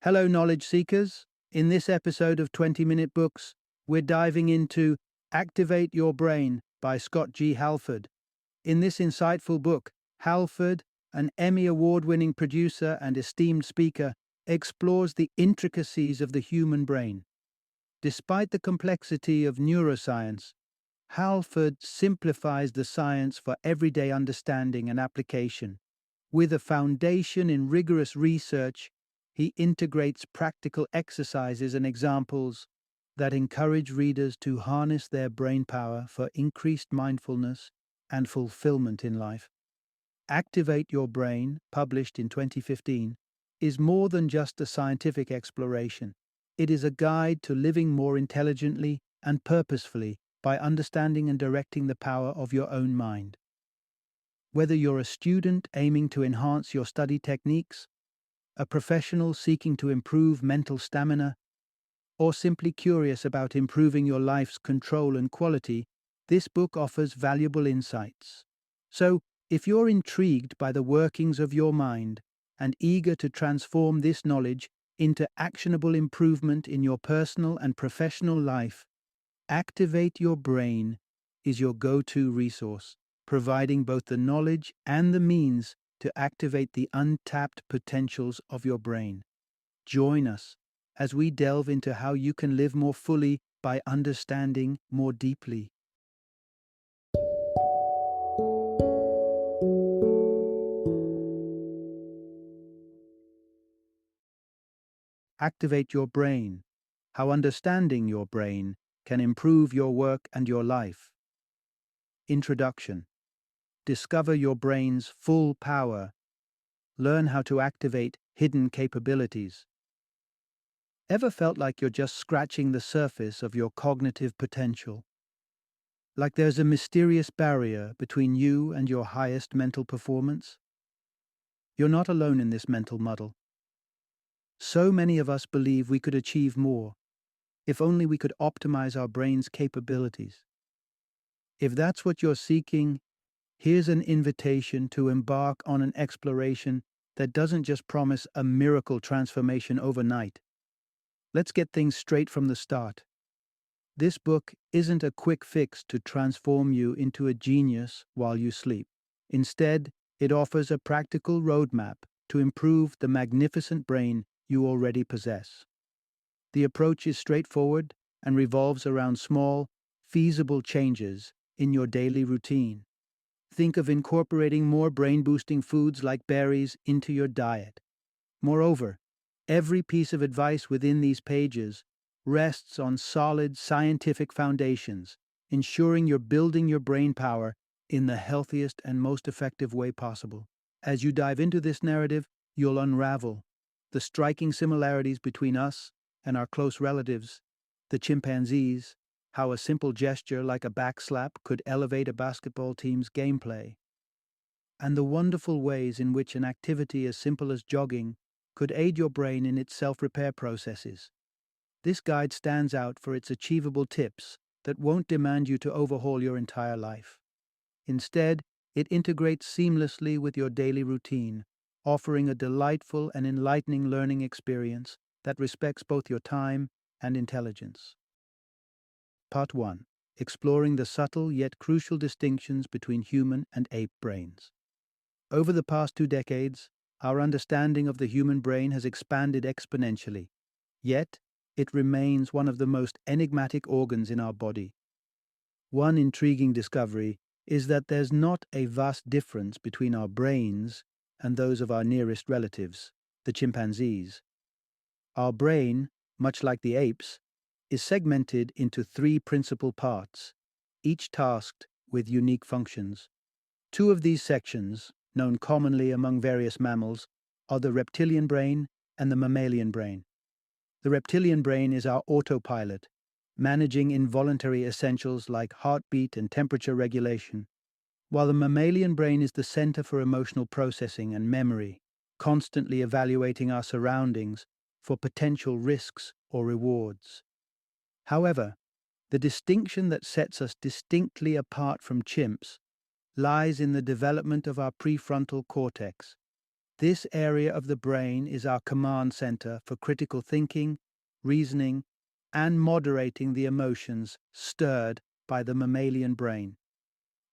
Hello, knowledge seekers. In this episode of 20-Minute Books, we're diving into Activate Your Brain by Scott G. Halford. In this insightful book, Halford, an Emmy Award-winning producer and esteemed speaker, explores the intricacies of the human brain. Despite the complexity of neuroscience, Halford simplifies the science for everyday understanding and application. With a foundation in rigorous research, he integrates practical exercises and examples that encourage readers to harness their brain power for increased mindfulness and fulfillment in life. Activate Your Brain, published in 2015, is more than just a scientific exploration. It is a guide to living more intelligently and purposefully by understanding and directing the power of your own mind. Whether you're a student aiming to enhance your study techniques, a professional seeking to improve mental stamina, or simply curious about improving your life's control and quality, this book offers valuable insights. So, if you're intrigued by the workings of your mind and eager to transform this knowledge into actionable improvement in your personal and professional life, Activate Your Brain is your go-to resource, providing both the knowledge and the means to activate the untapped potentials of your brain. Join us as we delve into how you can live more fully by understanding more deeply. Activate Your Brain: How Understanding Your Brain Can Improve Your Work and Your Life. Introduction. Discover your brain's full power. Learn how to activate hidden capabilities. Ever felt like you're just scratching the surface of your cognitive potential? Like there's a mysterious barrier between you and your highest mental performance? You're not alone in this mental muddle. So many of us believe we could achieve more if only we could optimize our brain's capabilities. If that's what you're seeking, here's an invitation to embark on an exploration that doesn't just promise a miracle transformation overnight. Let's get things straight from the start. This book isn't a quick fix to transform you into a genius while you sleep. Instead, it offers a practical roadmap to improve the magnificent brain you already possess. The approach is straightforward and revolves around small, feasible changes in your daily routine. Think of incorporating more brain-boosting foods like berries into your diet. Moreover, every piece of advice within these pages rests on solid scientific foundations, ensuring you're building your brain power in the healthiest and most effective way possible. As you dive into this narrative, you'll unravel the striking similarities between us and our close relatives, the chimpanzees, how a simple gesture like a backslap could elevate a basketball team's gameplay, and the wonderful ways in which an activity as simple as jogging could aid your brain in its self-repair processes. This guide stands out for its achievable tips that won't demand you to overhaul your entire life. Instead, it integrates seamlessly with your daily routine, offering a delightful and enlightening learning experience that respects both your time and intelligence. Part 1. Exploring the subtle yet crucial distinctions between human and ape brains. Over the past 2 decades, our understanding of the human brain has expanded exponentially, yet it remains one of the most enigmatic organs in our body. One intriguing discovery is that there's not a vast difference between our brains and those of our nearest relatives, the chimpanzees. Our brain, much like the apes, is segmented into 3 principal parts, each tasked with unique functions. 2 of these sections, known commonly among various mammals, are the reptilian brain and the mammalian brain. The reptilian brain is our autopilot, managing involuntary essentials like heartbeat and temperature regulation, while the mammalian brain is the center for emotional processing and memory, constantly evaluating our surroundings for potential risks or rewards. However, the distinction that sets us distinctly apart from chimps lies in the development of our prefrontal cortex. This area of the brain is our command center for critical thinking, reasoning, and moderating the emotions stirred by the mammalian brain.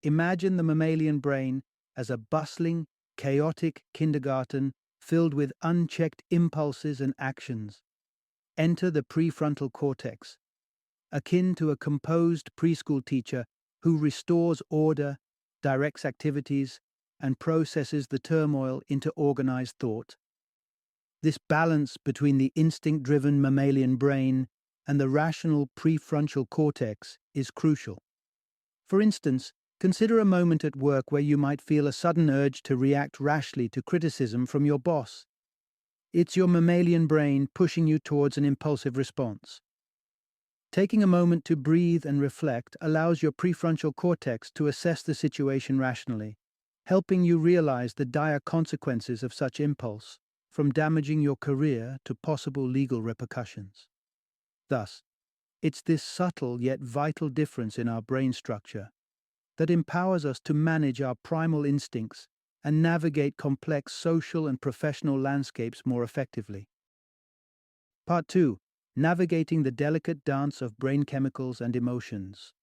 Imagine the mammalian brain as a bustling, chaotic kindergarten filled with unchecked impulses and actions. Enter the prefrontal cortex, akin to a composed preschool teacher who restores order, directs activities, and processes the turmoil into organized thought. This balance between the instinct-driven mammalian brain and the rational prefrontal cortex is crucial. For instance, consider a moment at work where you might feel a sudden urge to react rashly to criticism from your boss. It's your mammalian brain pushing you towards an impulsive response. Taking a moment to breathe and reflect allows your prefrontal cortex to assess the situation rationally, helping you realize the dire consequences of such impulse, from damaging your career to possible legal repercussions. Thus, it's this subtle yet vital difference in our brain structure that empowers us to manage our primal instincts and navigate complex social and professional landscapes more effectively. Part 2. Navigating the delicate dance of brain chemicals and emotions.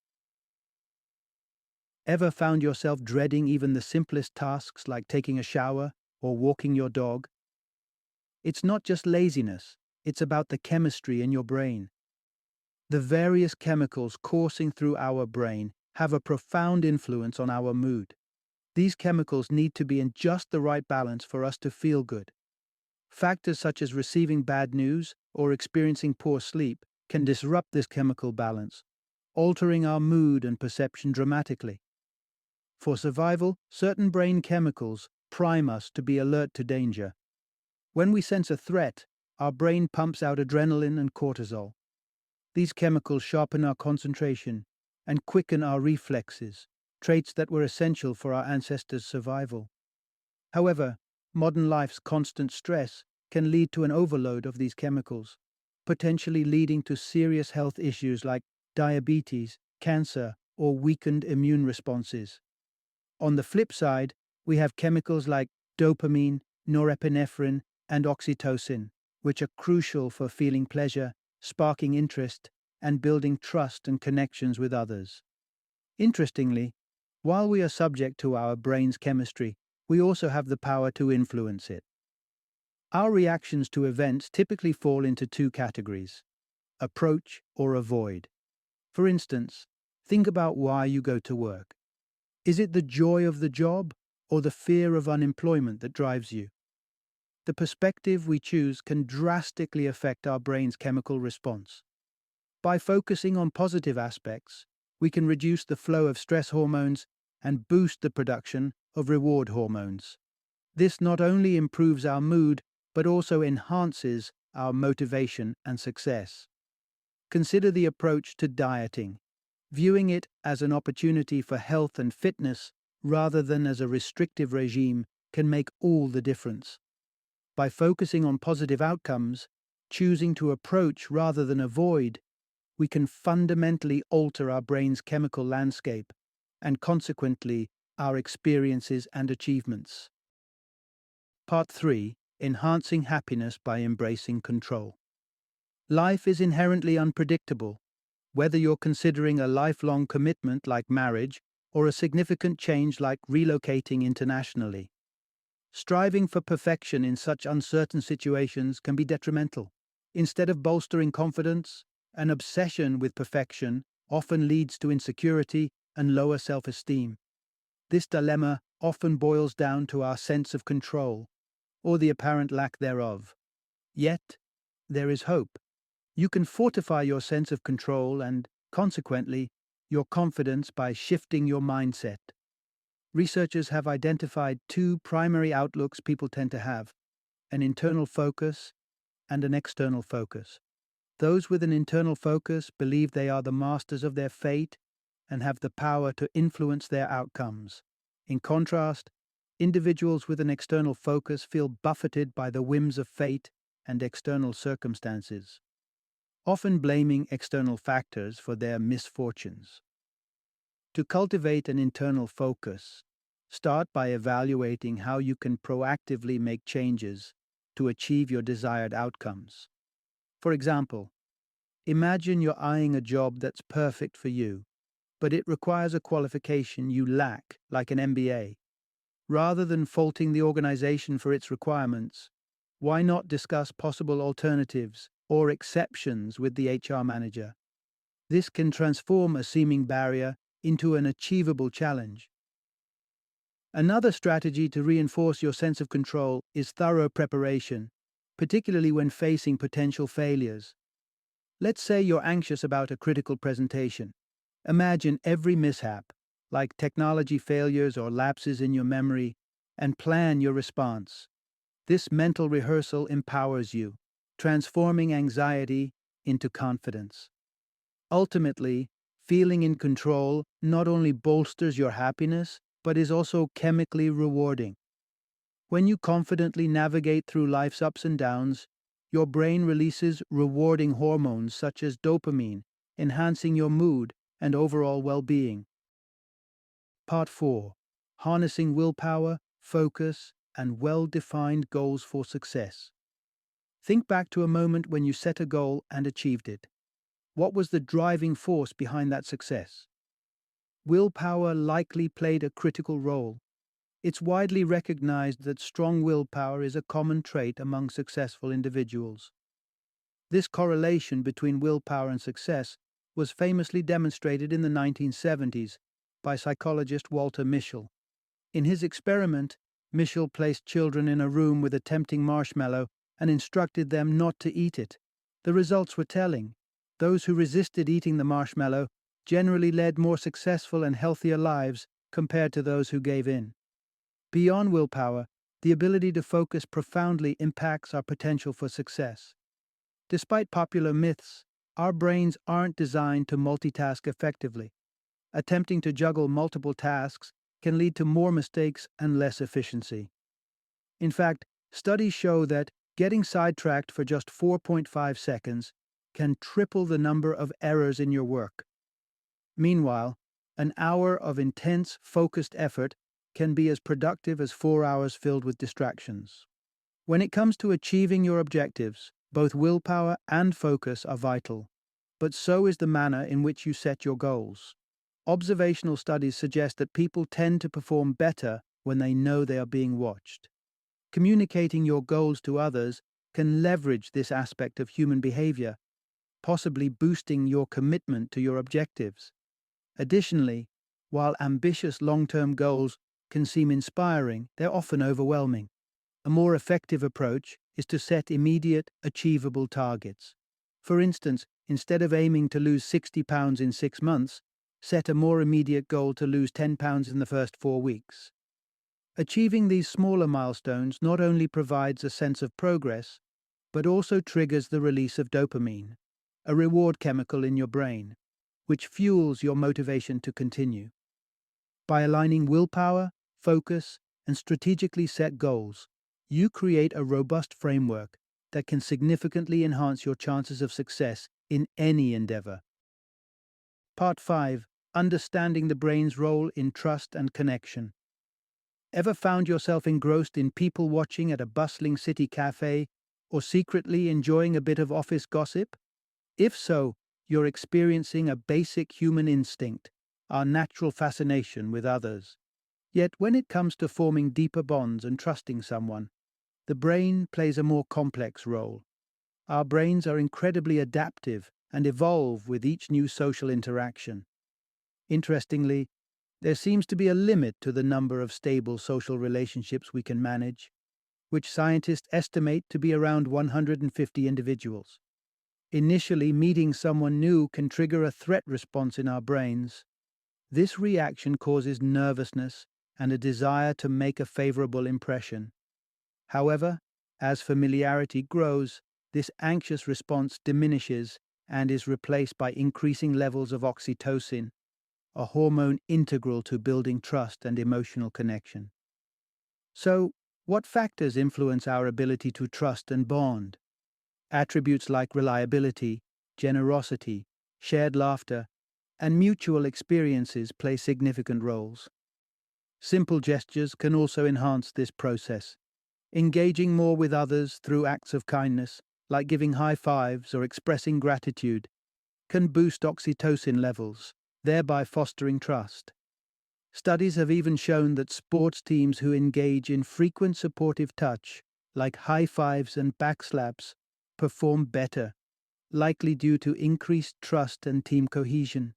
Ever found yourself dreading even the simplest tasks like taking a shower or walking your dog? It's not just laziness, it's about the chemistry in your brain. The various chemicals coursing through our brain have a profound influence on our mood. These chemicals need to be in just the right balance for us to feel good. Factors such as receiving bad news or experiencing poor sleep can disrupt this chemical balance, altering our mood and perception dramatically. For survival, certain brain chemicals prime us to be alert to danger. When we sense a threat, our brain pumps out adrenaline and cortisol. These chemicals sharpen our concentration and quicken our reflexes, traits that were essential for our ancestors' survival. However, modern life's constant stress can lead to an overload of these chemicals, potentially leading to serious health issues like diabetes, cancer, or weakened immune responses. On the flip side, we have chemicals like dopamine, norepinephrine, and oxytocin, which are crucial for feeling pleasure, sparking interest, and building trust and connections with others. Interestingly, while we are subject to our brain's chemistry, we also have the power to influence it. Our reactions to events typically fall into two categories: approach or avoid. For instance, think about why you go to work. Is it the joy of the job or the fear of unemployment that drives you? The perspective we choose can drastically affect our brain's chemical response. By focusing on positive aspects, we can reduce the flow of stress hormones and boost the production of reward hormones. This not only improves our mood, but also enhances our motivation and success. Consider the approach to dieting. Viewing it as an opportunity for health and fitness rather than as a restrictive regime can make all the difference. By focusing on positive outcomes, choosing to approach rather than avoid, we can fundamentally alter our brain's chemical landscape and consequently our experiences and achievements. Part 3. Enhancing happiness by embracing control. Life is inherently unpredictable, whether you're considering a lifelong commitment like marriage or a significant change like relocating internationally. Striving for perfection in such uncertain situations can be detrimental. Instead of bolstering confidence, an obsession with perfection often leads to insecurity and lower self-esteem. This dilemma often boils down to our sense of control, or the apparent lack thereof. Yet, there is hope. You can fortify your sense of control and, consequently, your confidence by shifting your mindset. Researchers have identified two primary outlooks people tend to have: an internal focus and an external focus. Those with an internal focus believe they are the masters of their fate and have the power to influence their outcomes. In contrast, individuals with an external focus feel buffeted by the whims of fate and external circumstances, often blaming external factors for their misfortunes. To cultivate an internal focus, Start by evaluating how you can proactively make changes to achieve your desired outcomes. For example, imagine you're eyeing a job that's perfect for you, but it requires a qualification you lack, like an MBA. Rather than faulting the organization for its requirements, why not discuss possible alternatives or exceptions with the HR manager? This can transform a seeming barrier into an achievable challenge. Another strategy to reinforce your sense of control is thorough preparation, particularly when facing potential failures. Let's say you're anxious about a critical presentation. Imagine every mishap, like technology failures or lapses in your memory, and plan your response. This mental rehearsal empowers you, transforming anxiety into confidence. Ultimately, feeling in control not only bolsters your happiness, but is also chemically rewarding. When you confidently navigate through life's ups and downs, your brain releases rewarding hormones such as dopamine, enhancing your mood and overall well being. Part 4: Harnessing willpower, focus, and well defined goals for success. Think back to a moment when you set a goal and achieved it. What was the driving force behind that success? Willpower likely played a critical role. It's widely recognized that strong willpower is a common trait among successful individuals. This correlation between willpower and success was famously demonstrated in the 1970s by psychologist Walter Mischel. In his experiment, Mischel placed children in a room with a tempting marshmallow and instructed them not to eat it. The results were telling. Those who resisted eating the marshmallow generally led more successful and healthier lives compared to those who gave in. Beyond willpower, the ability to focus profoundly impacts our potential for success. Despite popular myths, our brains aren't designed to multitask effectively. Attempting to juggle multiple tasks can lead to more mistakes and less efficiency. In fact, studies show that getting sidetracked for just 4.5 seconds can triple the number of errors in your work. Meanwhile, an hour of intense, focused effort can be as productive as 4 hours filled with distractions. When it comes to achieving your objectives, both willpower and focus are vital, but so is the manner in which you set your goals. Observational studies suggest that people tend to perform better when they know they are being watched. Communicating your goals to others can leverage this aspect of human behavior, possibly boosting your commitment to your objectives. Additionally, while ambitious long-term goals can seem inspiring, they're often overwhelming. A more effective approach is to set immediate, achievable targets. For instance, instead of aiming to lose 60 pounds in 6 months, set a more immediate goal to lose 10 pounds in the first 4 weeks. Achieving these smaller milestones not only provides a sense of progress, but also triggers the release of dopamine, a reward chemical in your brain, which fuels your motivation to continue. By aligning willpower, focus, and strategically set goals, you create a robust framework that can significantly enhance your chances of success in any endeavor. Part 5: Understanding the brain's role in trust and connection. Ever found yourself engrossed in people watching at a bustling city cafe or secretly enjoying a bit of office gossip? If so, you're experiencing a basic human instinct, our natural fascination with others. Yet when it comes to forming deeper bonds and trusting someone, the brain plays a more complex role. Our brains are incredibly adaptive and evolve with each new social interaction. Interestingly, there seems to be a limit to the number of stable social relationships we can manage, which scientists estimate to be around 150 individuals. Initially, meeting someone new can trigger a threat response in our brains. This reaction causes nervousness and a desire to make a favorable impression. However, as familiarity grows, this anxious response diminishes and is replaced by increasing levels of oxytocin, a hormone integral to building trust and emotional connection. So, what factors influence our ability to trust and bond? Attributes like reliability, generosity, shared laughter, and mutual experiences play significant roles. Simple gestures can also enhance this process. Engaging more with others through acts of kindness, like giving high fives or expressing gratitude, can boost oxytocin levels, thereby fostering trust. Studies have even shown that sports teams who engage in frequent supportive touch, like high fives and backslaps, perform better, likely due to increased trust and team cohesion.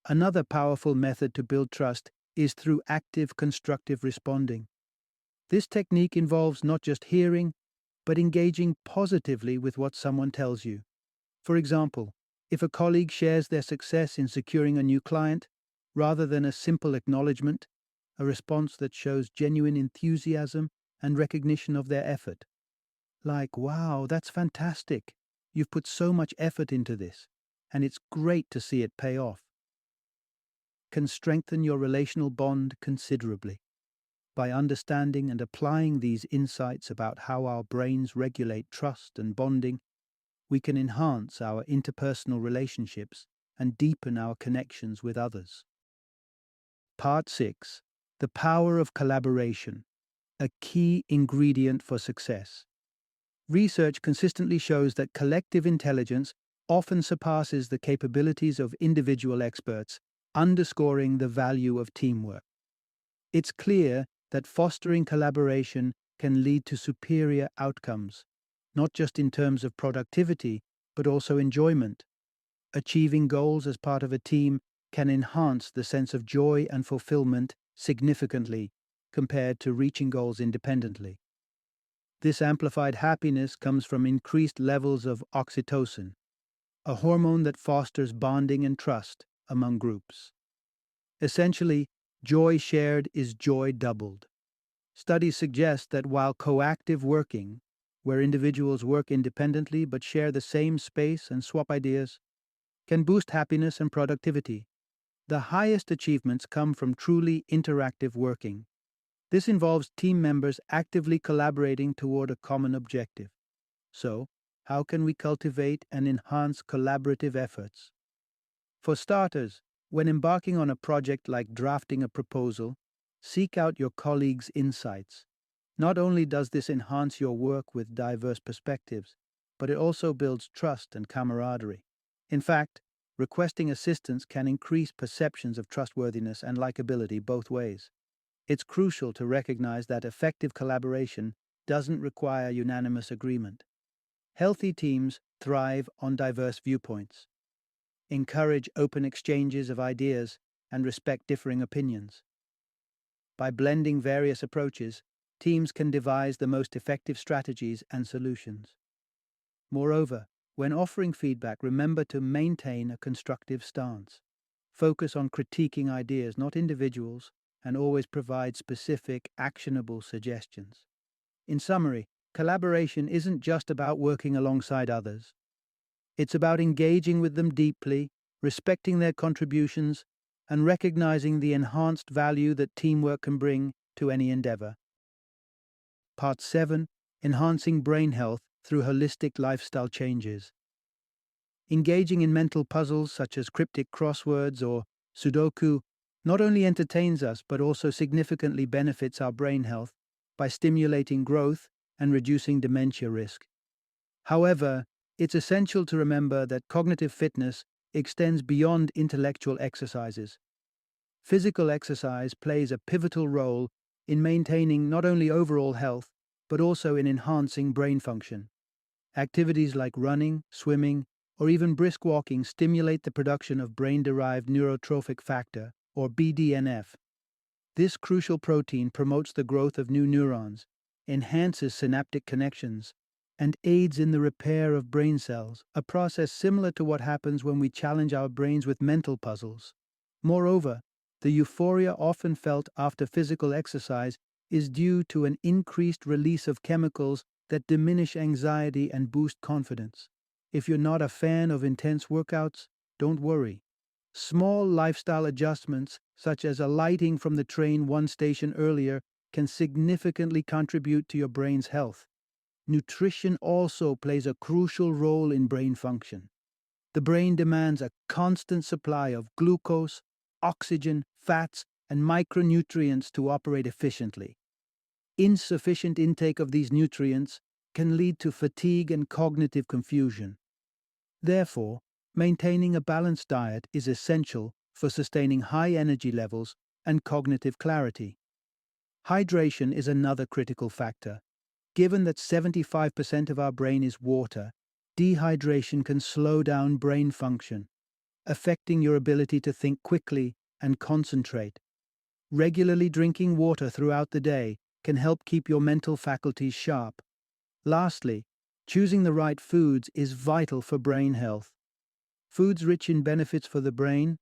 Another powerful method to build trust is through active constructive responding. This technique involves not just hearing, but engaging positively with what someone tells you. For example, if a colleague shares their success in securing a new client, rather than a simple acknowledgement, a response that shows genuine enthusiasm and recognition of their effort. Like, wow, that's fantastic. You've put so much effort into this, and it's great to see it pay off. Can strengthen your relational bond considerably. By understanding and applying these insights about how our brains regulate trust and bonding, we can enhance our interpersonal relationships and deepen our connections with others. Part 6. The power of collaboration, a key ingredient for success. Research consistently shows that collective intelligence often surpasses the capabilities of individual experts, underscoring the value of teamwork. It's clear that fostering collaboration can lead to superior outcomes, not just in terms of productivity, but also enjoyment. Achieving goals as part of a team can enhance the sense of joy and fulfillment significantly compared to reaching goals independently. This amplified happiness comes from increased levels of oxytocin, a hormone that fosters bonding and trust among groups. Essentially, joy shared is joy doubled. Studies suggest that while coactive working, where individuals work independently but share the same space and swap ideas, can boost happiness and productivity, the highest achievements come from truly interactive working. This involves team members actively collaborating toward a common objective. So, how can we cultivate and enhance collaborative efforts? For starters, when embarking on a project like drafting a proposal, seek out your colleagues' insights. Not only does this enhance your work with diverse perspectives, but it also builds trust and camaraderie. In fact, requesting assistance can increase perceptions of trustworthiness and likability both ways. It's crucial to recognize that effective collaboration doesn't require unanimous agreement. Healthy teams thrive on diverse viewpoints. Encourage open exchanges of ideas and respect differing opinions. By blending various approaches, teams can devise the most effective strategies and solutions. Moreover, when offering feedback, remember to maintain a constructive stance. Focus on critiquing ideas, not individuals, and always provide specific, actionable suggestions. In summary, collaboration isn't just about working alongside others. It's about engaging with them deeply, respecting their contributions, and recognizing the enhanced value that teamwork can bring to any endeavor. Part 7. Enhancing brain health through holistic lifestyle changes. Engaging in mental puzzles such as cryptic crosswords or Sudoku not only entertains us but also significantly benefits our brain health by stimulating growth and reducing dementia risk. However, it's essential to remember that cognitive fitness extends beyond intellectual exercises. Physical exercise plays a pivotal role in maintaining not only overall health, but also in enhancing brain function. Activities like running, swimming, or even brisk walking stimulate the production of brain-derived neurotrophic factor, or BDNF. This crucial protein promotes the growth of new neurons, enhances synaptic connections, and aids in the repair of brain cells, a process similar to what happens when we challenge our brains with mental puzzles. Moreover, the euphoria often felt after physical exercise is due to an increased release of chemicals that diminish anxiety and boost confidence. If you're not a fan of intense workouts, don't worry. Small lifestyle adjustments, such as alighting from the train one station earlier, can significantly contribute to your brain's health. Nutrition also plays a crucial role in brain function. The brain demands a constant supply of glucose, oxygen, fats, and micronutrients to operate efficiently. Insufficient intake of these nutrients can lead to fatigue and cognitive confusion. Therefore, maintaining a balanced diet is essential for sustaining high energy levels and cognitive clarity. Hydration is another critical factor. Given that 75% of our brain is water, dehydration can slow down brain function, affecting your ability to think quickly and concentrate. Regularly drinking water throughout the day can help keep your mental faculties sharp. Lastly, choosing the right foods is vital for brain health. Foods rich in benefits for the brain,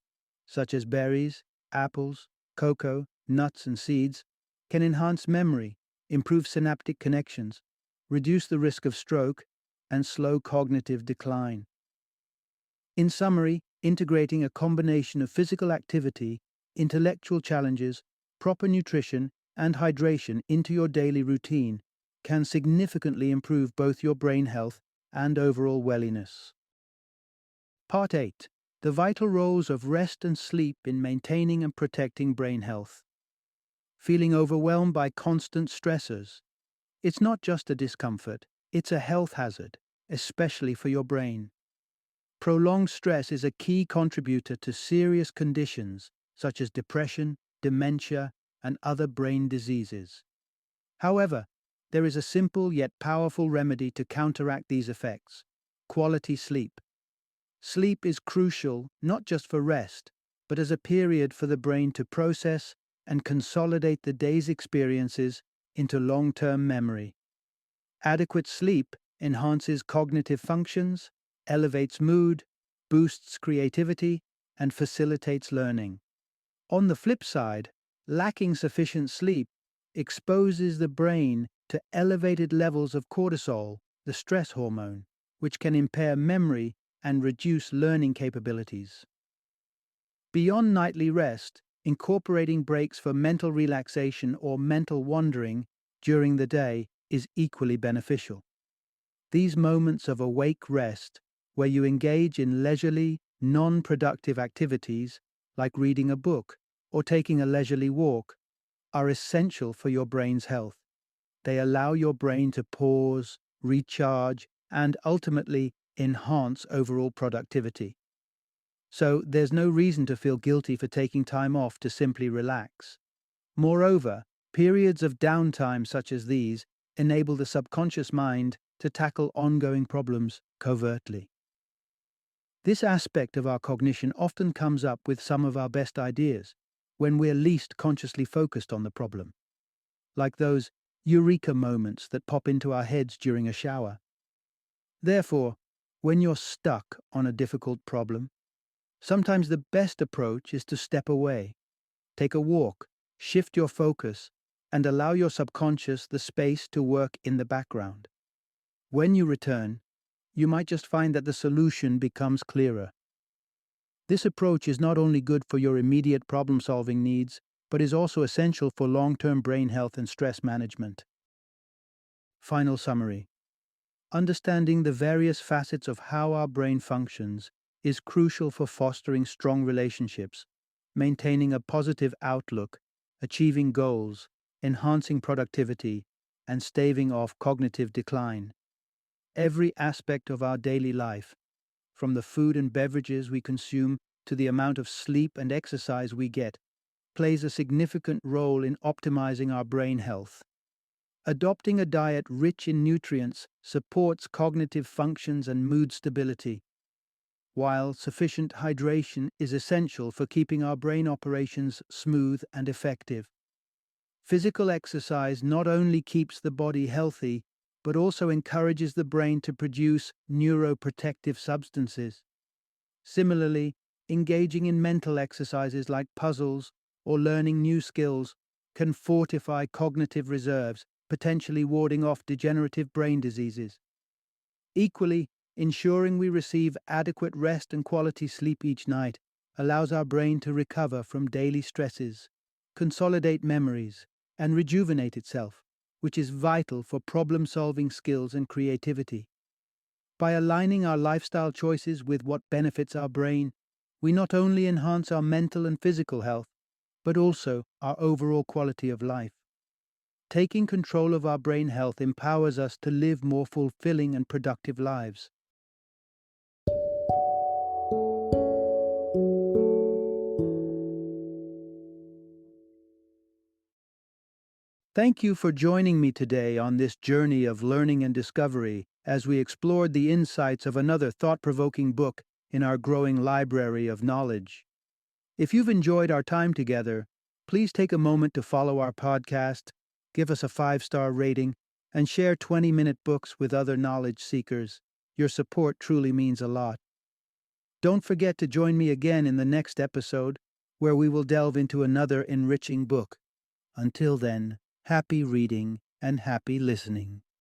such as berries, apples, cocoa, nuts, and seeds, can enhance memory, improve synaptic connections, reduce the risk of stroke, and slow cognitive decline. In summary, integrating a combination of physical activity, intellectual challenges, proper nutrition, and hydration into your daily routine can significantly improve both your brain health and overall wellness. Part 8. The vital roles of rest and sleep in maintaining and protecting brain health. Feeling overwhelmed by constant stressors. It's not just a discomfort, it's a health hazard, especially for your brain. Prolonged stress is a key contributor to serious conditions such as depression, dementia, and other brain diseases. However, there is a simple yet powerful remedy to counteract these effects: quality sleep. Sleep is crucial not just for rest, but as a period for the brain to process and consolidate the day's experiences into long-term memory. Adequate sleep enhances cognitive functions, elevates mood, boosts creativity, and facilitates learning. On the flip side, lacking sufficient sleep exposes the brain to elevated levels of cortisol, the stress hormone, which can impair memory and reduce learning capabilities. Beyond nightly rest, incorporating breaks for mental relaxation or mental wandering during the day is equally beneficial. These moments of awake rest, where you engage in leisurely, non-productive activities like reading a book or taking a leisurely walk, are essential for your brain's health. They allow your brain to pause, recharge, and ultimately enhance overall productivity. So there's no reason to feel guilty for taking time off to simply relax. Moreover, periods of downtime such as these enable the subconscious mind to tackle ongoing problems covertly. This aspect of our cognition often comes up with some of our best ideas when we're least consciously focused on the problem, like those eureka moments that pop into our heads during a shower. Therefore, when you're stuck on a difficult problem, sometimes the best approach is to step away, take a walk, shift your focus, and allow your subconscious the space to work in the background. When you return, you might just find that the solution becomes clearer. This approach is not only good for your immediate problem-solving needs, but is also essential for long-term brain health and stress management. Final summary. Understanding the various facets of how our brain functions is crucial for fostering strong relationships, maintaining a positive outlook, achieving goals, enhancing productivity, and staving off cognitive decline. Every aspect of our daily life, from the food and beverages we consume to the amount of sleep and exercise we get, plays a significant role in optimizing our brain health. Adopting a diet rich in nutrients supports cognitive functions and mood stability, while sufficient hydration is essential for keeping our brain operations smooth and effective. Physical exercise not only keeps the body healthy, but also encourages the brain to produce neuroprotective substances. Similarly, engaging in mental exercises like puzzles or learning new skills can fortify cognitive reserves, potentially warding off degenerative brain diseases. Equally, ensuring we receive adequate rest and quality sleep each night allows our brain to recover from daily stresses, consolidate memories, and rejuvenate itself, which is vital for problem-solving skills and creativity. By aligning our lifestyle choices with what benefits our brain, we not only enhance our mental and physical health, but also our overall quality of life. Taking control of our brain health empowers us to live more fulfilling and productive lives. Thank you for joining me today on this journey of learning and discovery as we explored the insights of another thought-provoking book in our growing library of knowledge. If you've enjoyed our time together, please take a moment to follow our podcast, give us a 5-star rating, and share 20-minute books with other knowledge seekers. Your support truly means a lot. Don't forget to join me again in the next episode, where we will delve into another enriching book. Until then, happy reading and happy listening.